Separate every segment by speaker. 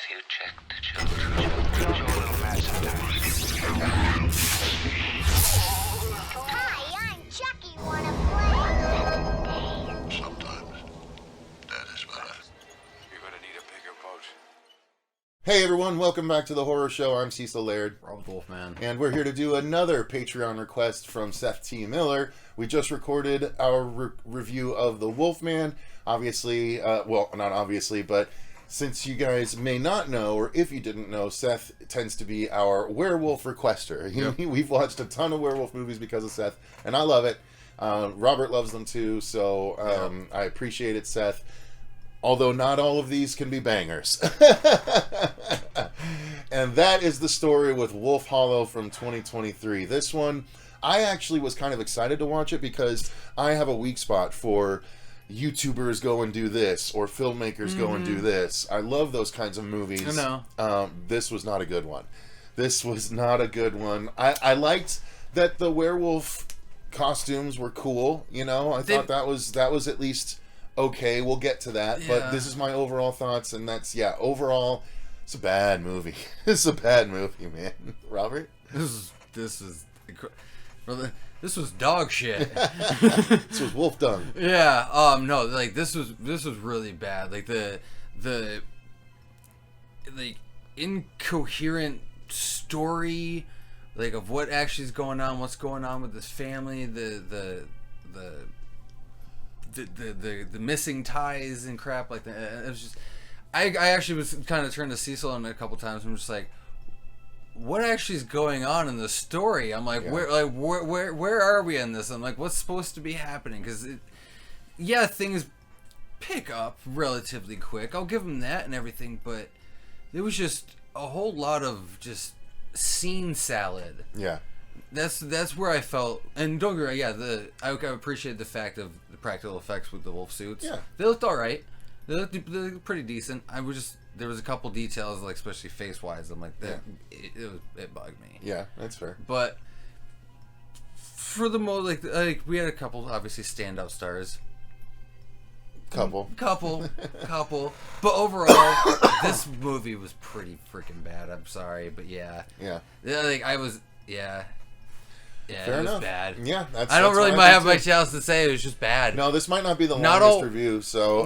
Speaker 1: you check the children. Show a little match sometimes.
Speaker 2: Hi, I'm Chucky. Wanna play?
Speaker 3: Sometimes. That is what
Speaker 1: You're gonna need a bigger boat.
Speaker 4: Hey everyone, welcome back to the horror show. I'm Cecil Laird.
Speaker 5: Wolfman.
Speaker 4: And we're here to do another Patreon request from Seth T. Miller. We just recorded our review of the Wolfman. Obviously, well, not obviously, but since you guys may not know, or if you didn't know, Seth tends to be our werewolf requester.
Speaker 5: Yep.
Speaker 4: We've watched a ton of werewolf movies because of Seth, and I love it. Robert loves them too, so I appreciate it, Seth. Although not all of these can be bangers. And that is the story with Wolf Hollow from 2023. This one, I actually was kind of excited to watch it because I have a weak spot for YouTubers go and do this, or filmmakers go and do this. I love those kinds of movies.
Speaker 5: I know.
Speaker 4: This was not a good one. This was not a good one. I liked that the werewolf costumes were cool, you know? I thought that was at least okay. We'll get to that.
Speaker 5: Yeah.
Speaker 4: But this is my overall thoughts, and that's, overall, it's a bad movie. It's a bad movie, man. Robert?
Speaker 5: This was dog shit.
Speaker 4: This was wolf dung.
Speaker 5: Yeah. No. Like this was really bad. Like the like incoherent story, like of what actually is going on, what's going on with this family, the missing ties and crap like that. It was just. I actually was kind of turned to Cecil on it a couple times. I'm just like, what actually is going on in the story? I'm like, where are we in this? I'm like, what's supposed to be happening? Because things pick up relatively quick. I'll give them that and everything, but there was just a whole lot of just scene salad.
Speaker 4: Yeah.
Speaker 5: That's where I felt, and don't get me wrong, I appreciate the fact of the practical effects with the wolf suits.
Speaker 4: Yeah.
Speaker 5: They looked all right. They looked pretty decent. There was a couple details, like especially face wise. I'm like, it bugged me.
Speaker 4: Yeah, that's fair.
Speaker 5: But for the most, like we had a couple obviously standout stars. Couple. But overall, this movie was pretty freaking bad. I'm sorry, but yeah. Like I was,
Speaker 4: Fair
Speaker 5: it
Speaker 4: enough.
Speaker 5: was bad.
Speaker 4: Yeah,
Speaker 5: I don't really have much else to say. It was just bad.
Speaker 4: No, this might not be the longest review. So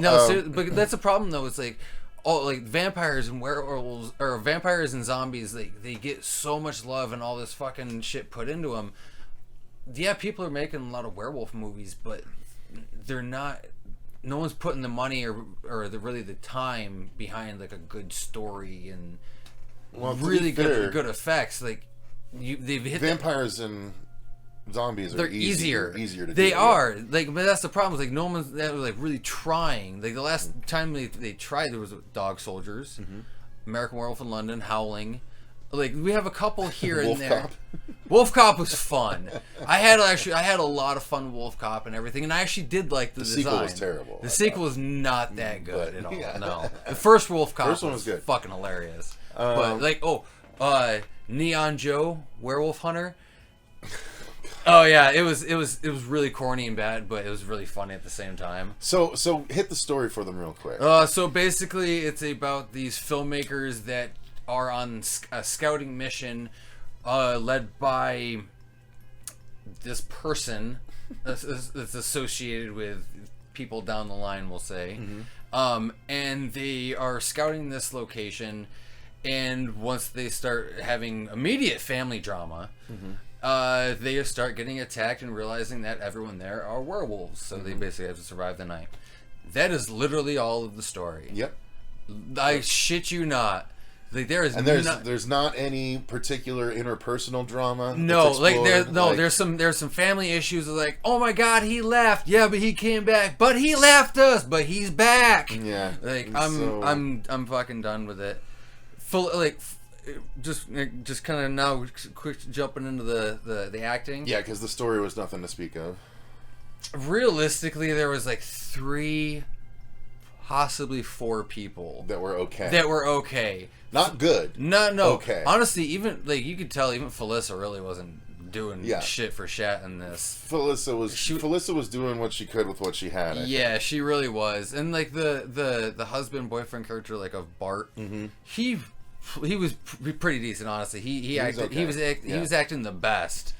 Speaker 5: but that's the problem though. It's like, vampires and werewolves, or vampires and zombies. They get so much love and all this fucking shit put into them. Yeah, people are making a lot of werewolf movies, but they're not. No one's putting the money or the time behind like a good story and really good effects. Like they've hit
Speaker 4: vampires and zombies
Speaker 5: they're
Speaker 4: are easier to do.
Speaker 5: They are like, but that's the problem. Like no one's that was like really trying. Like the last time they tried, there was Dog Soldiers, American Werewolf in London, Howling. Like we have a couple here and there.
Speaker 4: Cop.
Speaker 5: Wolf Cop was fun. I had a lot of fun with Wolf Cop and everything, and I actually did like the design.
Speaker 4: Sequel was terrible.
Speaker 5: The sequel was not that good at all.
Speaker 4: Yeah.
Speaker 5: No, the first Wolf Cop
Speaker 4: one was good.
Speaker 5: fucking hilarious. But like Neon Joe, Werewolf Hunter. Oh yeah, it was really corny and bad, but it was really funny at the same time.
Speaker 4: So hit the story for them real quick.
Speaker 5: So basically, it's about these filmmakers that are on a scouting mission, led by this person that's associated with people down the line, we'll say. And they are scouting this location, and once they start having immediate family drama, they start getting attacked and realizing that everyone there are werewolves, so they basically have to survive the night. That is literally all of the story.
Speaker 4: Yep.
Speaker 5: I shit you not. Like
Speaker 4: there's not any particular interpersonal drama.
Speaker 5: No, there's some family issues. Like, oh my god, he left. Yeah, but he came back. But he left us. But he's back.
Speaker 4: Yeah.
Speaker 5: Like I'm fucking done with it. Just kind of now quick jumping into the acting.
Speaker 4: Yeah, because the story was nothing to speak of.
Speaker 5: Realistically, there was like 3, possibly 4 people
Speaker 4: that were okay. Not good.
Speaker 5: No.
Speaker 4: Okay.
Speaker 5: Honestly, even like you could tell, even Felissa really wasn't doing
Speaker 4: Yeah.
Speaker 5: shit for Shat in this.
Speaker 4: Felissa was doing what she could with what she had. I think.
Speaker 5: She really was. And like the husband boyfriend character like of Bart, he was pretty decent, honestly. He was acting the best.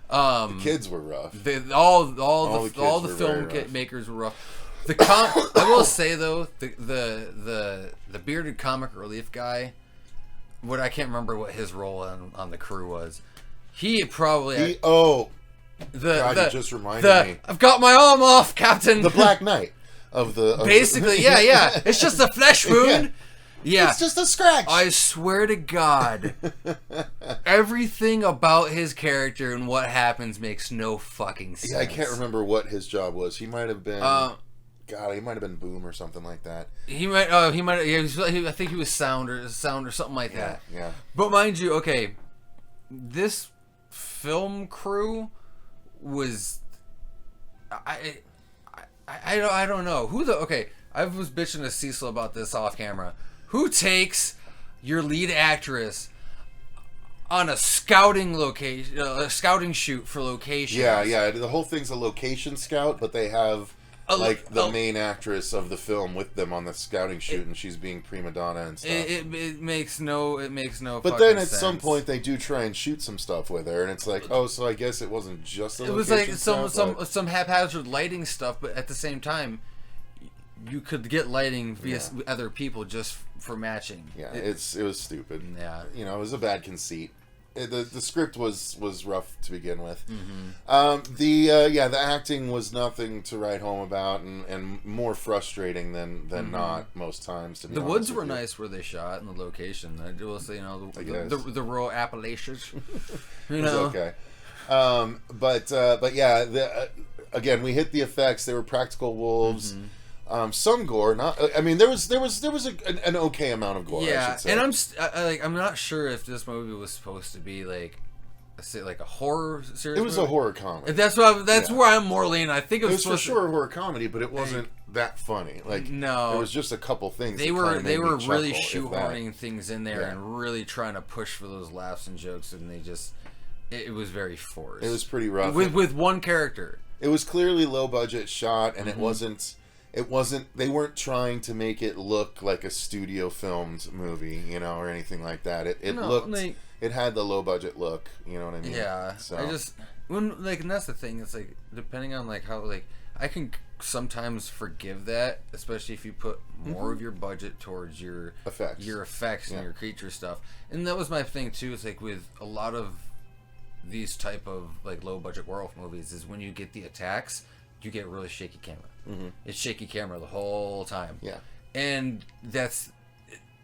Speaker 4: The kids were rough.
Speaker 5: All the
Speaker 4: very rough.
Speaker 5: filmmakers were rough. I will say though, the bearded comic relief guy, I can't remember what his role on the crew was. He probably
Speaker 4: you just reminded me.
Speaker 5: I've got my arm off, Captain.
Speaker 4: The Black Knight
Speaker 5: basically, yeah. It's just a flesh wound. Yeah.
Speaker 4: It's just a scratch.
Speaker 5: I swear to God, everything about his character and what happens makes no fucking sense.
Speaker 4: Yeah, I can't remember what his job was. He might have been. He might have been Boom or something like that.
Speaker 5: He might. I think he was sound or something like that.
Speaker 4: Yeah.
Speaker 5: But mind you, okay, this film crew was. I don't know who the. Okay, I was bitching to Cecil about this off camera. Who takes your lead actress on a scouting location, a scouting shoot for locations?
Speaker 4: Yeah. The whole thing's a location scout, but they have the main actress of the film with them on the scouting shoot, and she's being prima donna and stuff.
Speaker 5: It makes no.
Speaker 4: But then at some point they do try and shoot some stuff with her, and it's like, oh, so I guess it wasn't just a location
Speaker 5: It was like
Speaker 4: scout,
Speaker 5: some haphazard lighting stuff, but at the same time, you could get lighting via other people just for matching.
Speaker 4: Yeah, it was stupid.
Speaker 5: Yeah,
Speaker 4: it was a bad conceit. The script was rough to begin with. The acting was nothing to write home about, and more frustrating than not most times. To be
Speaker 5: the
Speaker 4: honest
Speaker 5: woods
Speaker 4: with
Speaker 5: were
Speaker 4: you.
Speaker 5: nice where they shot in the location. I will say,
Speaker 4: the
Speaker 5: rural Appalachians.
Speaker 4: It was okay. But yeah, again, we hit the effects. They were practical wolves. Some gore, not. I mean, there was an okay amount of gore.
Speaker 5: Yeah,
Speaker 4: I should say.
Speaker 5: and I'm not sure if this movie was supposed to be like a horror series.
Speaker 4: It was a horror comedy.
Speaker 5: That's where I'm more leaning. I think it was
Speaker 4: for sure a horror comedy, but it wasn't that funny. Like,
Speaker 5: no,
Speaker 4: there was just a couple things.
Speaker 5: They were really
Speaker 4: chuckle,
Speaker 5: shoehorning things in there and really trying to push for those laughs and jokes, and it was very forced.
Speaker 4: It was pretty rough
Speaker 5: with one character.
Speaker 4: It was clearly low budget shot, and it wasn't. They weren't trying to make it look like a studio filmed movie, or anything like that. It had the low budget look, you know what I mean?
Speaker 5: Yeah.
Speaker 4: So
Speaker 5: and that's the thing. It's like, depending on how I can sometimes forgive that, especially if you put more of your budget towards your effects and your creature stuff. And that was my thing too. It's like with a lot of these type of low budget werewolf movies is when you get the attacks, you get really shaky camera. It's shaky camera the whole time.
Speaker 4: Yeah,
Speaker 5: and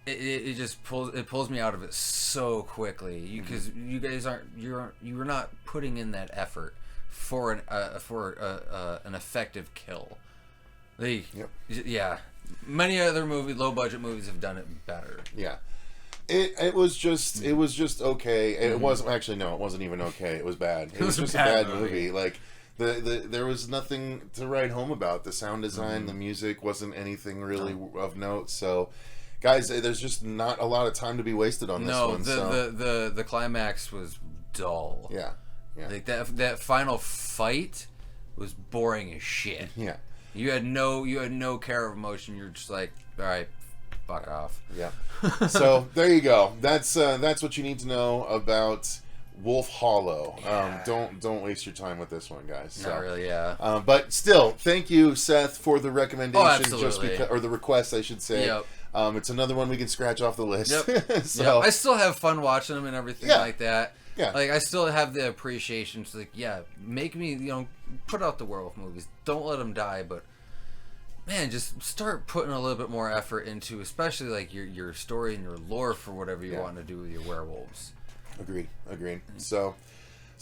Speaker 5: it just pulls me out of it so quickly because you guys you're not putting in that effort for an effective kill. Yeah, many other low budget movies have done it better.
Speaker 4: Yeah. It was just okay. It wasn't actually, no, it wasn't even okay. It was bad. It was just a bad movie. Like there was nothing to write home about. The sound design, the music wasn't anything really of note. So, guys, there's just not a lot of time to be wasted on this one.
Speaker 5: The climax was dull.
Speaker 4: Yeah.
Speaker 5: Like that final fight was boring as shit.
Speaker 4: Yeah.
Speaker 5: You had no care of emotion. You're just like, all right, fuck off.
Speaker 4: Yeah. So there you go. That's what you need to know about Wolf Hollow.
Speaker 5: Yeah.
Speaker 4: Don't waste your time with this one, guys. So,
Speaker 5: not really. Yeah.
Speaker 4: But still, thank you, Seth, for the recommendation.
Speaker 5: Absolutely.
Speaker 4: Or the request, I should say.
Speaker 5: Yep.
Speaker 4: It's another one we can scratch off the list.
Speaker 5: Yep.
Speaker 4: So
Speaker 5: I still have fun watching them and everything like that.
Speaker 4: Yeah.
Speaker 5: Like, I still have the appreciation. It's like, make me, put out the werewolf movies. Don't let them die, but man, just start putting a little bit more effort into, especially like your story and your lore for whatever you want to do with your werewolves.
Speaker 4: Agreed. So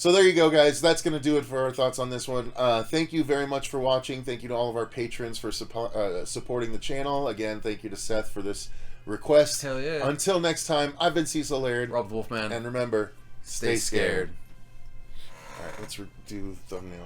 Speaker 4: there you go, guys. That's going to do it for our thoughts on this one. Thank you very much for watching. Thank you to all of our patrons for supporting the channel. Again, thank you to Seth for this request.
Speaker 5: Hell yeah.
Speaker 4: Until next time, I've been Cecil Laird.
Speaker 5: Rob the Wolfman.
Speaker 4: And remember, stay scared.
Speaker 5: scared.
Speaker 4: All right, let's do thumbnail.